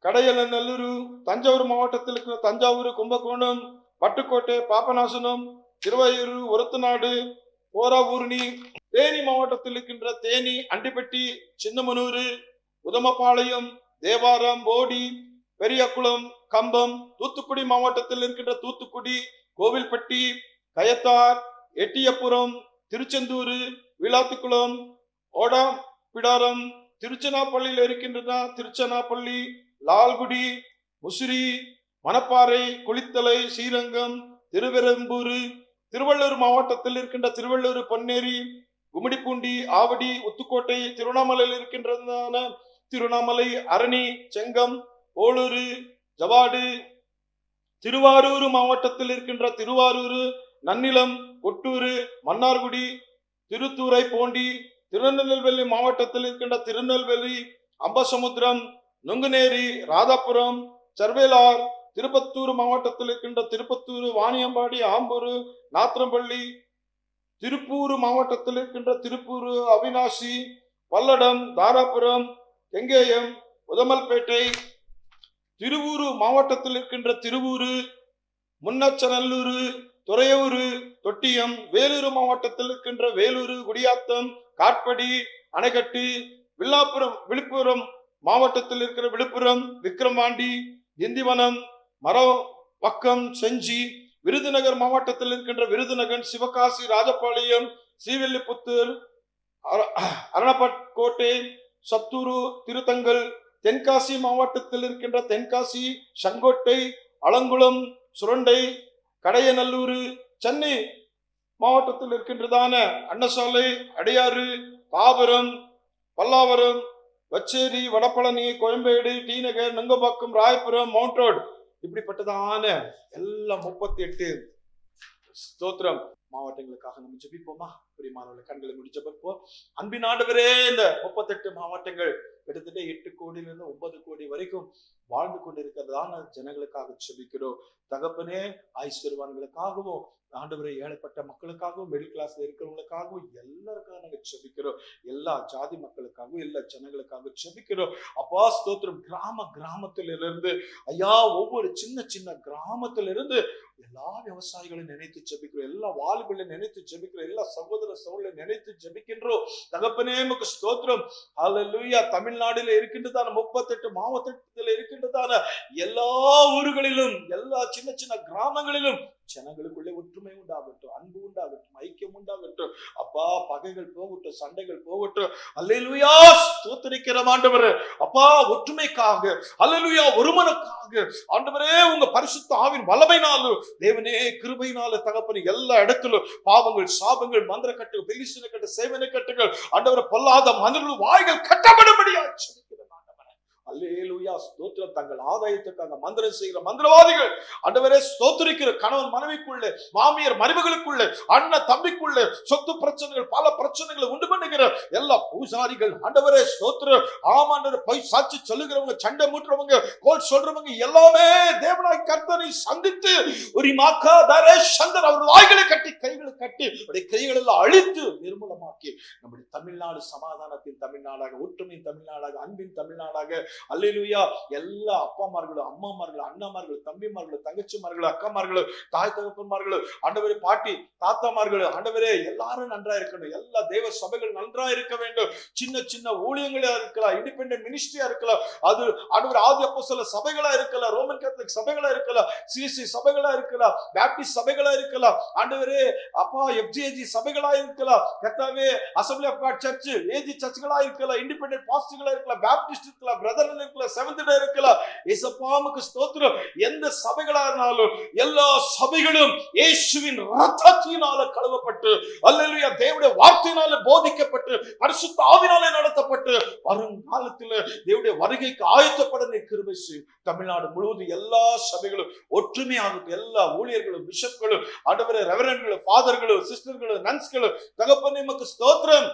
கடையநல்லூர். தஞ்சாவூர் மாவட்டத்தில் இருக்கிற தஞ்சாவூர், கும்பகோணம், பட்டுக்கோட்டை, பாபநாசனம், திருவாயூர், ஒரத்தநாடு, போராவூர்ணி. தேனி மாவட்டத்தில் இருக்கின்ற தேனி, அண்டிப்பட்டி, சின்னமனூர், உதமபாளையம், தேவாரம், போடி, பெரியகுளம், கம்பம். தூத்துக்குடி மாவட்டத்தில் இருக்கின்ற தூத்துக்குடி, கோவில்பட்டி, கயத்தார், எட்டியபுரம், திருச்செந்தூர், விளாத்திக்குளம், ஓடாபிடாரம். திருச்செனாப்பள்ளியில் இருக்கின்றன திருச்செனாப்பள்ளி, லால்குடி, முசிறி, மணப்பாறை, குளித்தலை, ஸ்ரீரங்கம், திருவெரும்பூர். திருவள்ளூர் மாவட்டத்தில் இருக்கின்ற திருவள்ளூர், பொன்னேரி, கும்மிடிப்பூண்டி, ஆவடி, உத்துக்கோட்டை. திருவண்ணாமலையில் இருக்கின்றதான திருவண்ணாமலை, அரணி, செங்கம், போலூர், ஜவாடு. திருவாரூர் மாவட்டத்தில் இருக்கின்ற திருவாரூர், நன்னிலம், கொட்டூர், மன்னார்குடி, திருத்தூரை போண்டி. திருநெல்வேலி மாவட்டத்தில் இருக்கின்ற திருநெல்வேலி, அம்பசமுத்திரம், நுங்குநேரி, ராதாபுரம், சர்வேலார். திருப்பத்தூர் மாவட்டத்தில் இருக்கின்ற திருப்பத்தூர், வாணியம்பாடி, ஆம்பூர், நாத்திரம்பள்ளி. திருப்பூர் மாவட்டத்தில் இருக்கின்ற திருப்பூர், அவினாசி, பல்லடம், தாராபுரம், கெங்கேயம், உதமல்பேட்டை, திருவூரு மாவட்டத்தில் இருக்கின்ற திருவூரு, முன்னச்சநல்லூர், துறையூர், தொட்டியம், வேலூர் மாவட்டத்தில் இருக்கின்ற வேலூர், குடியாத்தம், காட்படி, அணைக்கட்டு, விழுப்புரம் மாவட்டத்தில் இருக்கிற விழுப்புரம், விக்கிரமாண்டி, திண்டிவனம், மரவக்கம், செஞ்சி, விருதுநகர் மாவட்டத்தில் இருக்கின்ற விருதுநகர், சிவகாசி, ராஜபாளையம், ஸ்ரீவில்லிபுத்தூர், அரணப்பட்கோட்டை, சத்தூரு, திருத்தங்கல், தென்காசி மாவட்டத்தில் இருக்கின்ற தென்காசி, செங்கோட்டை, அலங்குளம், சுரண்டை, கடையநல்லூர், சென்னை மாவட்டத்தில் இருக்கின்றதான அன்னசாலை, அடையாறு, தாபரம், பல்லாவரம், வச்சேரி, வடபழனி, கோயம்பேடு, டி நகர், நங்கம்பாக்கம், ராயபுரம், மவுண்ட் ரோடு, இப்படிப்பட்டதான எல்லாம் 38 ஸ்தோத்திரம் மாவட்டங்களுக்காக நம்ம ஜெபிப்போமா? பிரியமானவர்களே, கண்களை மூடி ஜெபிப்போம். அன்பின் ஆண்டவரே, இந்த 38 மாவட்டங்கள் கிட்டத்தட்ட 8 கோடியிலிருந்து 9 கோடி வரைக்கும் வாழ்ந்து கொண்டிருக்கிறதான ஜனங்களுக்காக ஜெபிக்கிறோம். தகப்பனே, ஐஸ்வர்யவான்களுக்காகவும், ஆண்டவரே, ஏழைப்பட்ட மக்களுக்காகவும், மிடில் கிளாஸ்ல இருக்கிறவங்களுக்காகவும், எல்லாருக்காக நாங்க ஜெபிக்கிறோம். எல்லா ஜாதி மக்களுக்காகவும், எல்லா ஜனங்களுக்காக ஜெபிக்கிறோம். அப்பா ஸ்தோத்திரம். கிராமத்திலிருந்து ஐயா, ஒவ்வொரு சின்ன சின்ன கிராமத்திலிருந்து எல்லா விவசாயிகளையும் நினைத்து ஜெபிக்கிறோம். எல்லா வாலிபர்களை நினைத்து ஜெபிக்கிறோம். எல்லா சகோதர சகோதரர்களை நினைத்து ஜெபிக்கின்றோம். தகப்பனே, உமக்கு ஸ்தோத்திரம். ஹல்லேலூயா. தமிழ்நாட்டில் இருக்கின்றதான 38 மாவட்டத்தில் இருக்கின்றதான எல்லா ஊர்களிலும், எல்லா சின்ன சின்ன கிராமங்களிலும் ஜனங்களுக்குள்ளே ஒற்றுமை உண்டாகட்டும், அன்பு உண்டாகட்டும், ஐக்கியம் உண்டாகட்டும். அப்பா, பகைகள் போகட்டும், சண்டைகள் போகட்டும். அல்லேலூயா. ஸ்தோத்திரிக்கிற ஆண்டவரே, அப்பா, ஒற்றுமைக்காக, அல்லேலூயா, ஒருமனக்காக ஆண்டவரே, உங்க பரிசுத்த ஆவின் வல்லமையினாலும், தேவனே கிருபையினால தகப்பனே, எல்லா இடத்திலும் பாவங்கள், சாபங்கள், மந்திர கட்டுகள், பெலிசின கட்டு, சேவனை கட்டுகள், ஆண்டவரே, பொல்லாத மனிதர்கள் வாய்கள் கட்டப்படும்படியா அல்லேலூயா. ஸ்தோத்திரம். தங்கள் ஆதாயத்துக்காக மந்திரம் செய்கிற மந்திரவாதிகள், ஆண்டவரே, ஸ்தோத்திரிக்கிற கணவன் மனைவிக்குள்ளே, மாமியார் மருமகளுக்குள்ளே, அண்ணன் தம்பிக்குள்ளே சொத்து பிரச்சனைகள், பல பிரச்சனைகளை உண்டு பண்ணுகிற எல்லா பூசாரிகள், ஆண்டவரே ஸ்தோத்திரம். ஆமாண்டவரே, போய் சாட்சி சொல்லுகிறவங்க, சண்டை மூட்டுறவங்க, கோல் சொல்றவங்க எல்லாமே தேவனாய் கர்த்தரை சந்தித்து ஒரு மாக்கா தரே சந்தர் அவர் வாய்களை கட்டி, கைகளை கட்டி, அவருடைய கைகள் எல்லாம் அழித்து நிர்மூலமாக்கி நம்முடைய தமிழ்நாடு சமாதானத்தின் தமிழ்நாடாக, ஒற்றுமையின் தமிழ்நாடாக, அன்பின் தமிழ்நாடாக, அல்லேலூயா, எல்லா அப்பாமார்களும், அம்மாமார்களும், அண்ணாமார்களும், தம்பிமார்களும், தங்கச்சிமார்களும், அக்காமார்களும், தாய் தகப்பன்மார்களும், ஆண்டவரே, பாட்டி தாத்தாமார்களும், ஆண்டவரே, எல்லாரும் நன்றா இருக்கணும். எல்லா தேவ சபைகள் நன்றா இருக்க வேண்டும். சின்ன சின்ன ஊழியங்களா இருக்கலாம், இண்டிபெண்டன்ட் மினிஸ்ட்ரியா இருக்கலாம், அது ஆண்டவரே ஆதி அப்போஸ்தல சபைகளா இருக்கலாம், ரோமன் கேத்தலிக் சபைகளா இருக்கலாம், சிசி சபைகளா இருக்கலாம், பேப்டிஸ்ட் சபைகளா இருக்கலாம், ஆண்டவரே அப்பா எஃப்ஜிஏஜி சபைகளா இருக்கலாம், கர்த்தாவே assembly of God church, AG சர்ச்களா இருக்கலாம், இண்டிபெண்டன்ட் பாஸ்டர்களா இருக்கலாம், பேப்டிஸ்ட் இருக்கலாம், பிரதர் இருக்கலாம், செவன்த் டே இருக்கலாம். இயேசுவுக்கு ஸ்தோத்திரம். எந்த சபைகளா இருந்தாலும் எல்லா சபைகளும் இயேசுவின் இரத்தத்தினால கழுவப்பட்டு, அல்லேலூயா, தேவனுடைய வார்த்தையினால போதிக்கப்பட்டு, பரிசுத்த ஆவியினாலே நடத்தப்பட்டு, வருங்காலத்தில் தேவனுடைய வருகைக்கு ஆயத்தப்பட கிருபை செய்யும். தமிழ்நாடு முழுவதும் எல்லா சபைகளும் ஒற்றுமையாகட்டும். எல்லா ஊழியர்களும், பிஷப்களும், ஆண்டவரே, ரெவரண்ட்களும், ஃபாதர்களும், சிஸ்டர்களும், நன்ஸ்களும், தகப்பனே உமக்கு ஸ்தோத்திரம்.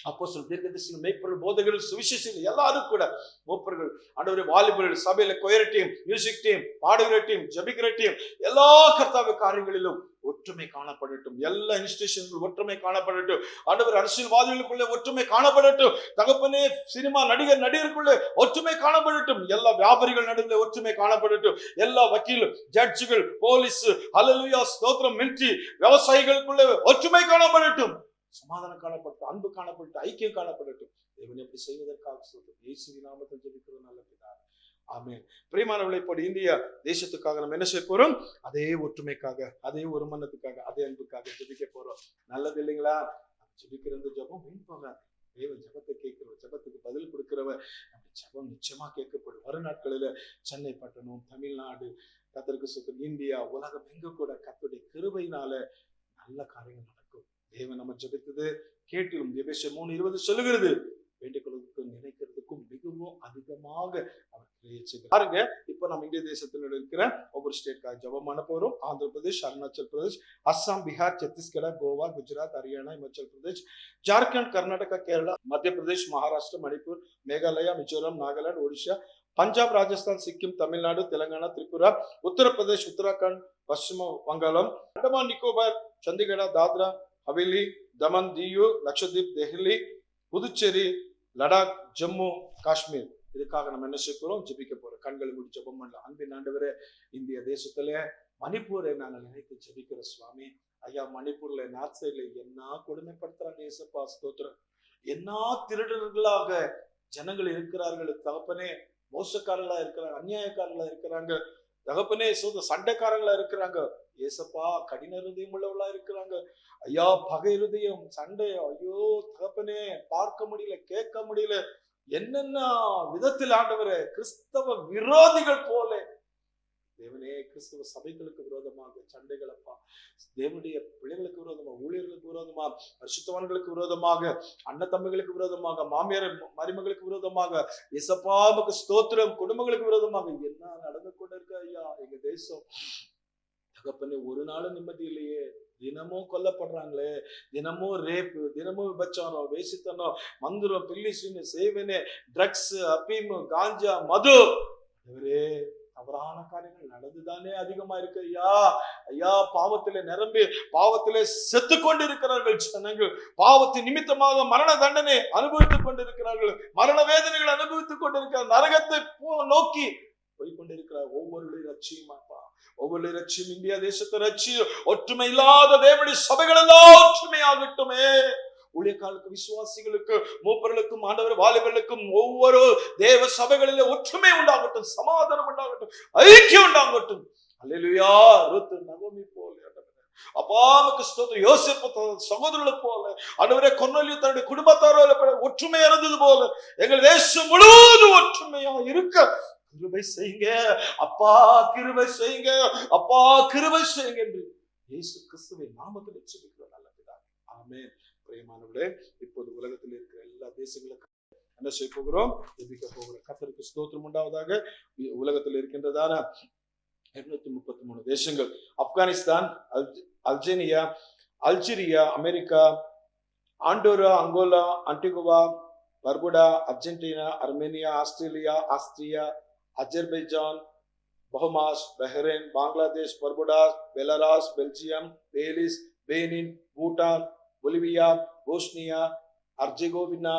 அப்போஸ்தலர், தீர்க்கதரிசிகள், மேய்ப்பர்கள், போதகர்கள், சுவிசேஷகர்கள் எல்லாரும் கூட, மூப்பர்கள், ஆண்டவரே, வாலிபர்கள், சபையில கொயர் டீம், மியூசிக் டீம், பாடுகிற டீம், ஜெபிக்கிற டீம், எல்லா கர்த்தாவே காரியங்களிலும் ஒற்றுமை காணப்படட்டும். எல்லா இன்ஸ்டிடியூஷன்கள் ஒற்றுமை காணப்படட்டும். ஆண்டவர், அரசியல்வாதிகளுக்குள்ளே ஒற்றுமை காணப்படட்டும். தகப்பனே, சினிமா நடிகர்களுக்குள்ளே ஒற்றுமை காணப்படட்டும். எல்லா வியாபாரிகள் நடுவில் ஒற்றுமை காணப்படட்டும். எல்லா வக்கீல், ஜட்ஜுகள், போலீஸ், அல்லேலூயா, ஸ்தோத்திரம், மிலிட்டரி, விவசாயிகளுக்குள்ளே ஒற்றுமை காணப்படட்டும். சமாதானம் காணப்பட்டு, அன்பு காணப்பட்டு, ஐக்கியம் காணப்படட்டும். தேவன் எப்படி செய்வதற்காக சொல்றோம். இயேசுவின் நாமத்தில் ஜெபிக்கிறோம் நல்ல பிதாவே, ஆமென். பிரியமானவர்களே, இப்போ இந்தியா தேசத்துக்காக நம்ம என்ன செய்ய போறோம்? அதே ஒற்றுமைக்காக, அதே ஒருமனத்துக்காக, அதே அன்புக்காக ஜெபிக்க போறோம். நல்லது இல்லைங்களா? ஜெபிக்கிற ஜெபம் வீண் போகாது. தேவன் ஜெபத்தை கேட்கிறவர், ஜெபத்துக்கு பதில் கொடுக்கிறவர். நம்ம ஜெபம் நிச்சயமா கேட்கப்படும். வரும் நாட்களில சென்னை பட்டணம், தமிழ்நாடு, கர்த்தருக்கு சுத்தம், இந்தியா, உலகம் எங்க கூட கர்த்தருடைய கிருபையினால நல்ல காரியங்கள் நடக்கும். தேவன் நம்ம ஜெபித்தது கேட்டிலும் எபேசியர் 3:20 சொல்லுகிறது, வேண்டிக் கொள்வதற்கும் நினைக்கிறதுக்கும் மிகவும் அதிகமாக அவர் கிரியை செய்கிறார். பாருங்க, இப்ப நம்ம இந்திய தேசத்தில் இருக்கிற ஒவ்வொரு ஸ்டேட்காக ஜெபம் பண்ண போறோம். ஆந்திர பிரதேஷ், அருணாச்சல் பிரதேஷ், அஸ்ஸாம், பீகார், சத்தீஸ்கர், கோவா, குஜராத், ஹரியானா, இமாச்சல் பிரதேஷ், ஜார்க்கண்ட், கர்நாடகா, கேரளா, மத்திய பிரதேஷ், மகாராஷ்டிரா, மணிப்பூர், மேகாலயா, மிசோரம், நாகாலாந்து, ஒடிஷா, பஞ்சாப், ராஜஸ்தான், சிக்கிம், தமிழ்நாடு, தெலுங்கானா, திரிபுரா, உத்தரப்பிரதேஷ், உத்தராகண்ட், பश्चिम வங்காளம், அந்தமான் நிக்கோபார், சண்டிகர், தாத்ரா, ஹவேலி, தமன், தியூ, லட்சதீப், டெஹ்லி, புதுச்சேரி, லடாக், ஜம்மு காஷ்மீர், இதுக்காக நம்ம என்ன செய்ய போறோம்? ஜெபிக்க போறோம். கண்களை மூடி ஜெபம் பண்ணலாம். அன்பின் ஆண்டவரே, இந்திய தேசத்துல மணிப்பூரை நாங்கள் நினைத்து ஜெபிக்கிறோம் சுவாமி. ஐயா, மணிப்பூர்ல நார்த் சைட்ல என்ன கொடுமைப்படுத்துறாங்க ஏசப்பா, ஸ்தோத்திரம். என்ன திருடர்களாக ஜனங்கள் இருக்கிறார்கள் தகப்பனே, மோசக்காரர்களா இருக்கிறாங்க, அநியாயக்காரர்களா இருக்கிறாங்க தகப்பனே, சண்டைக்காரங்களா இருக்கிறாங்க ஏசப்பா, கடின இருதயம் உள்ளவளா இருக்கிறாங்க ஐயா, பகை இருதயம், சண்டை, ஐயோ தகப்பனே, பார்க்க முடியல, கேட்க முடியல, என்னென்ன விதத்தில் ஆண்டவரே, கிறிஸ்தவ விரோதிகள் போல தேவனே, கிறிஸ்தவ சபைகளுக்கு விரோதமாக சண்டைகளப்பா, தேவனுடைய பிள்ளைகளுக்கு விரோதமாக, ஊழியர்களுக்கு விரோதமாக, பரிசுத்தவான்களுக்கு விரோதமாக, அண்ணன் தம்பிகளுக்கு விரோதமாக, மாமியார் மருமகளுக்கு விரோதமாக, இசப்பாவுக்கு ஸ்தோத்திரம், குடும்பங்களுக்கு விரோதமாக என்ன நடந்து கொண்டு இருக்க ஐயா எங்க தேசம் தகப்பனே. ஒரு நாளும் நிம்மதி இல்லையே, தினமும் கொல்லப்படுறாங்களே, தினமும் ரேப்பு, தினமும் விபச்சாரம், வேசித்தனம், மந்திரம், பில்லிசின்னு, சேவனே, ட்ரக்ஸ், அப்பீம், காஞ்சா, மது, இவரே தவறான காரியங்கள் நடந்துதானே அதிகமா இருக்கு ஐயா. ஐயா, பாவத்திலே நிரம்பி பாவத்திலே செத்து கொண்டு இருக்கிறார்கள் ஜனங்கள், பாவத்தின் நிமித்தமாக மரண தண்டனை அனுபவித்துக் கொண்டிருக்கிறார்கள், மரண வேதனைகள் அனுபவித்துக் கொண்டிருக்கிறார், நரகத்தை நோக்கி போய் கொண்டிருக்கிறார். ஒவ்வொரு ரட்சியுமாப்பா, ஒவ்வொரு ரட்சியும், இந்தியா தேசத்தை ரட்சியும், ஒற்றுமை இல்லாத தேவனுடைய சபைகள் எல்லாம் ஒற்றுமையாகட்டுமே. ஊழியக்காரர்களுக்கு, விசுவாசிகளுக்கு, மூப்பர்களுக்கும், ஆண்டவர் வாலிபர்களுக்கும், ஒவ்வொரு தேவ சபைகளிலே ஒற்றுமை உண்டாகட்டும், சமாதானம் உண்டாகட்டும், ஐக்கியம் உண்டாகட்டும். அல்லேலூயா. ரூத் நகோமி போல அப்பாவுக்கு ஸ்தோத்திரம், யோசேப்பு சகோதரர்களை போல ஆண்டவரே, கொர்நேலியு தன்னுடைய குடும்பத்தாரோட ஒற்றுமையா இருந்தது போல எங்கள் தேசம் முழுவதும் ஒற்றுமையா இருக்க கிருபை செய்யுங்க அப்பா, கிருபை செய்யுங்க அப்பா, கிருபை செய்யுங்க என்று இயேசு கிறிஸ்துவின் நாமத்தில் ஜெபிக்கிறோம் நல்ல பிதாவே, ஆமென். பிரியமானவர்களே, இப்போது உலகத்தில் இருக்கிற எல்லா தேசங்களுக்கும் என்ன செய்ய போகிறோம்? ஜெபிக்க போகிறோம். கர்த்தருக்கு ஸ்தோத்திரம் உண்டாவதாக. உலகத்தில் இருக்கின்றதான 233 தேசங்கள், Afghanistan, Algeria, America, Andorra, Angola, Antigua, Barbuda, Argentina, Armenia, Australia, Austria, Azerbaijan, Bahamas, Bahrain, Bangladesh, Barbados, Belarus, Belgium, Belize, Benin, Bhutan, Bolivia, Bosnia, Herzegovina,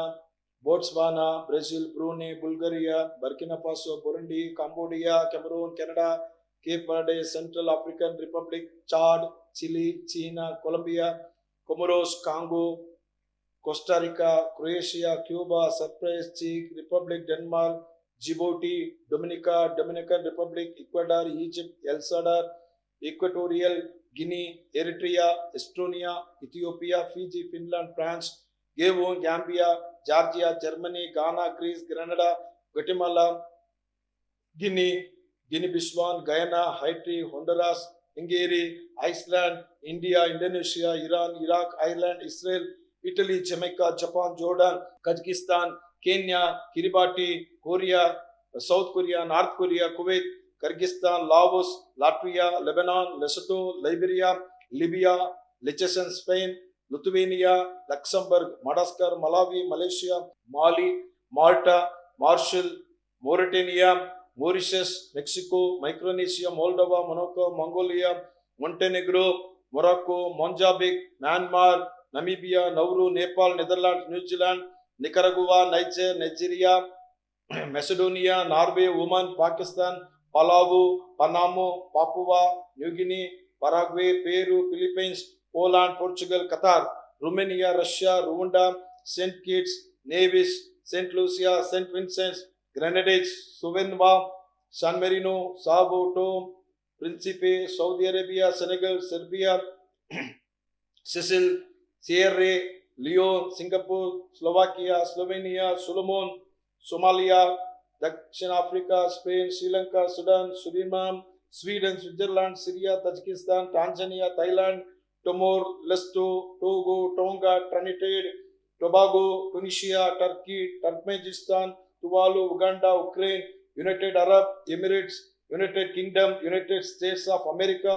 Botswana, Brazil, Brunei, Bulgaria, Burkina Faso, Burundi, Cambodia, Cameroon, Canada, Cape Verde, Central African Republic, Chad, Chile, சீனா, Colombia, Comoros, Congo, Costa Rica, Croatia, Cuba, Cyprus, செக் Republic, Denmark, Djibouti, Dominica, Dominican Republic, Ecuador, Egypt, El Salvador, Equatorial Guinea, Eritrea, Estonia, Ethiopia, Fiji, Finland, France, Gabon, Gambia, Georgia, Germany, Ghana, Greece, Canada, Guatemala, Guinea, Guinea Bissau, Guyana, Haiti, Honduras, Hungary, Iceland, India, Indonesia, Iran, Iraq, Ireland, Israel, Italy, Jamaica, Japan, Jordan, Kazakhstan, Kenya, Kiribati, Korea, South Korea, North Korea, Kuwait, Kyrgyzstan, Laos, Latvia, Lebanon, Lesotho, Liberia, Libya, லிச்சசன், Spain, Lithuania, Luxembourg, Madagascar, Malawi, Malaysia, Mali, Malta, Marshall, Mauritania, Mauritius, Mexico, Micronesia, Moldova, Monaco, Mongolia, Montenegro, Morocco, Mozambique, Myanmar, Namibia, Nauru, Nepal, Netherlands, New Zealand, Nicaragua, Niger, Nigeria, Macedonia, Norway, Oman, Pakistan, Palau, Panama, Papua New Guinea, Paraguay, Peru, Philippines, Poland, Portugal, Qatar, Romania, Russia, Rwanda, Saint Kitts, Nevis, Saint Lucia, Saint Vincent, Grenadines, சுவென்வா, San Marino, Sao Tome, Principe, Saudi Arabia, Senegal, Serbia, Seychelles, Sierra Leone, Singapore, Slovakia, Slovenia, Solomon, Somalia, தக்ஷிண Africa, Spain, Sri Lanka, Sudan, Suriname, Sweden, Switzerland, Syria, Tajikistan, Tanzania, Thailand, Timor, Leste, Togo, Tonga, Trinidad, Tobago, Tunisia, Turkey, Turkmenistan, Tuvalu, Uganda, Ukraine, United Arab Emirates, United Kingdom, United States of America,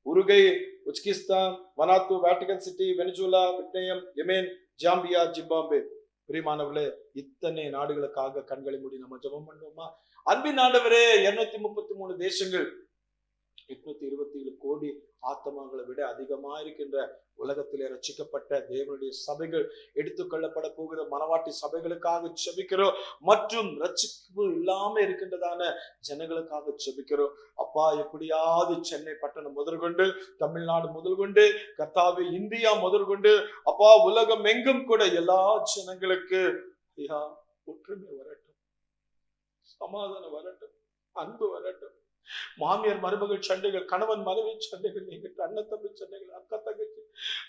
Uruguay, Uzbekistan, Vanuatu, Vatican City, Venezuela, Vietnam, Yemen, Zambia, Zimbabwe. பிரியமானவர்களே, இத்தனை நாடுகளுக்காக கண்களை மூடி நம்ம ஜெபம் பண்ணுவோமா? அன்பின் ஆண்டவரே, 233 தேசங்கள் 827 கோடி ஆத்மாக்களை விட அதிகமா இருக்கின்ற உலகத்திலே ரட்சிக்கப்பட்ட தேவனுடைய சபைகள், எடுத்துக்கொள்ளப்பட போகிற மனவாட்டி சபைகளுக்காக ஜெபிக்கிறோம். மற்றும் ரட்சிப்பு இல்லாம இருக்கின்றதான ஜனங்களுக்காக ஜெபிக்கிறோம். அப்பா, எப்படியாவது சென்னை பட்டணம் முதற்கொண்டு, தமிழ்நாடு முதற்கொண்டு, கர்த்தாவே இந்தியா முதற்கொண்டு, அப்பா உலகம் எங்கும் கூட எல்லா ஜனங்களுக்கு ஐயா ஒற்றுமை வரட்டும், சமாதானம் வரட்டும், அன்பு வரட்டும். மாமியார் மருமகள் சண்டைகள், கணவன் மனைவி சண்டைகள், நீங்க அண்ணன் தம்பி சண்டைகள், அக்கா தங்கச்சி,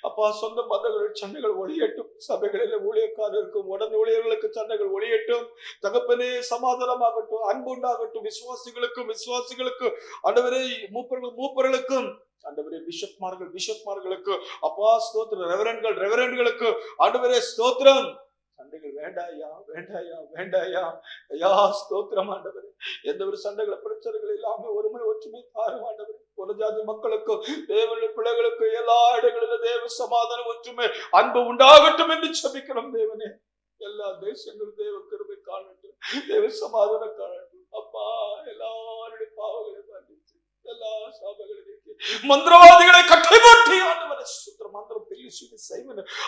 அப்பா சொந்த பந்தங்கள் சண்டைகள் ஒளியட்டும். சபைகளில் ஊழியக்காரருக்கும் உடன் ஊழியர்களுக்கு சண்டைகள் ஒளியட்டும். தகப்பனே சமாதானமாகட்டும், அன்பு உண்டாகட்டும். விசுவாசிகளுக்கும் ஆண்டவரே மூப்பர்களுக்கும் ஆண்டவரே பிஷப்மார்களுக்கு அப்பா ஸ்தோத்திரம். ரெவரண்ட்களுக்கு ஆண்டவரே ஸ்தோத்திரம். சண்டைகள் வேண்டாயா ஐயா ஸ்தோத்திரம் ஆண்டவரே. எந்த ஒரு சண்டைகளை பிரச்சனைகள் இல்லாம ஒற்றுமை தாரும் ஆண்டவரே. ஒரு ஜாதி மக்களுக்கும் தேவனுடைய பிள்ளைகளுக்கும் எல்லா இடங்களிலும் தேவ சமாதானம், ஒற்றுமை, அன்பு உண்டாகட்டும் என்று ஜெபிக்கிறோம் தேவனே. எல்லா தேசங்களும் தேவ கிருபை காணட்டும், தேவ சமாதானம் காணட்டும். அப்பா எல்லாருடைய பாவங்களை மன்னித்து எல்லா சாபங்களையும் மந்திரவாதிகளை கட்டை போட்டி ஆண்டவரே சுத்திர மந்திரம்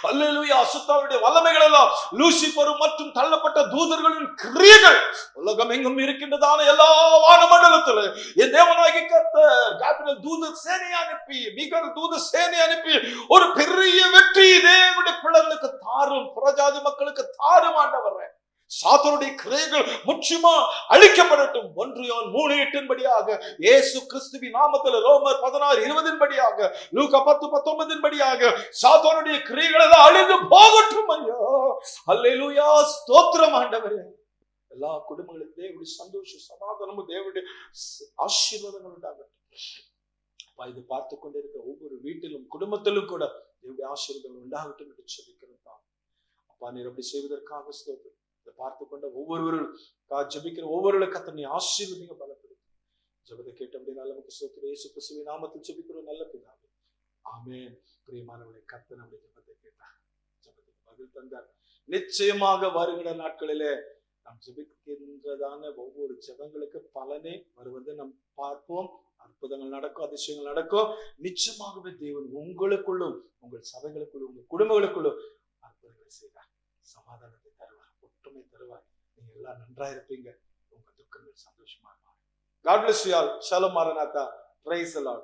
அல்லேலூயா. அசுத்தாவுடைய வல்லமைகள் எல்லாம் லூசிபர் மற்றும் தள்ளப்பட்ட தூதர்களின் கிரியைகள் உலகம் எங்கும் இருக்கின்றதான எல்லா வானமண்டலத்துல என் தேவனாகிய கர்த்தர் காபிரியல் தூதர் சேனை அனுப்பி, மீகாயேல் தூதர் சேனை அனுப்பி ஒரு பெரிய வெற்றி தேவனுடைய பிள்ளைகளுக்கு தாரும், புறஜாதி மக்களுக்கு தாரும் ஆண்டவரே. சாத்தானுடைய கிரியைகள் முற்றிலுமா அழிக்கப்படட்டும். 1 யோவான் 3:8 படியாக, இயேசு கிறிஸ்துவின் நாமத்தில் ரோமர் 16:20 படியாக, லூக்கா 10:19 படியாக சாத்தானுடைய கிரியைகள் எல்லாம் அழிந்து போகட்டும் ஐயா. அல்லேலூயா ஸ்தோத்திரம் ஆண்டவரே. எல்லா குடும்பங்களும் தேவனுடைய சந்தோஷம், சமாதானமும், தேவனுடைய ஆசீர்வாதங்கள் உண்டாகட்டும். இது பார்த்து கொண்டிருக்கிற ஒவ்வொரு வீட்டிலும் குடும்பத்திலும் கூட தேவனுடைய ஆசீர்வாதங்கள் உண்டாகட்டும் என்று ஜெபிக்கிறோம். அப்பா நீர் அப்படி செய்வதற்காக ஸ்தோத்திரம். பார்த்து கொண்ட ஒவ்வொருவரும் ஜெபிக்கிற ஒவ்வொருவருக்கு கர்த்தர் நீ ஆசீர்வதிங்க, பலப்படுத்து. ஜெபத்தை கேட்ட அப்படின்னா நமக்கு ஸ்தோத்திரம். இயேசு கிறிஸ்துவின் நாமத்தில் ஜெபிக்கிறோம் நல்ல பிதாவே, ஆமென். பிரியமானவர்களே, கர்த்தர் நம்முடைய ஜெபத்தை கேட்டார், ஜெபத்துக்கு பதில் தந்தார். நிச்சயமாக வருகிற நாட்களிலே நாம் ஜெபிக்கின்றதான ஒவ்வொரு ஜெபங்களுக்கு பலனே வருவதை நாம் பார்ப்போம். அற்புதங்கள் நடக்கும், அதிசயங்கள் நடக்கும். நிச்சயமாகவே தேவன் உங்களுக்குள்ளும், உங்கள் சபைகளுக்குள்ளும், உங்கள் குடும்பங்களுக்குள்ளும் அற்புதங்களை செய்வார், சமாதானத்தை தருவார், ஒற்றுமை தருவார். நீங்க எல்லாம் நன்றா இருப்பீங்க, உங்க துக்கங்கள் சந்தோஷமா இருக்கும். God bless you all. Shalom Maranatha. Praise the Lord.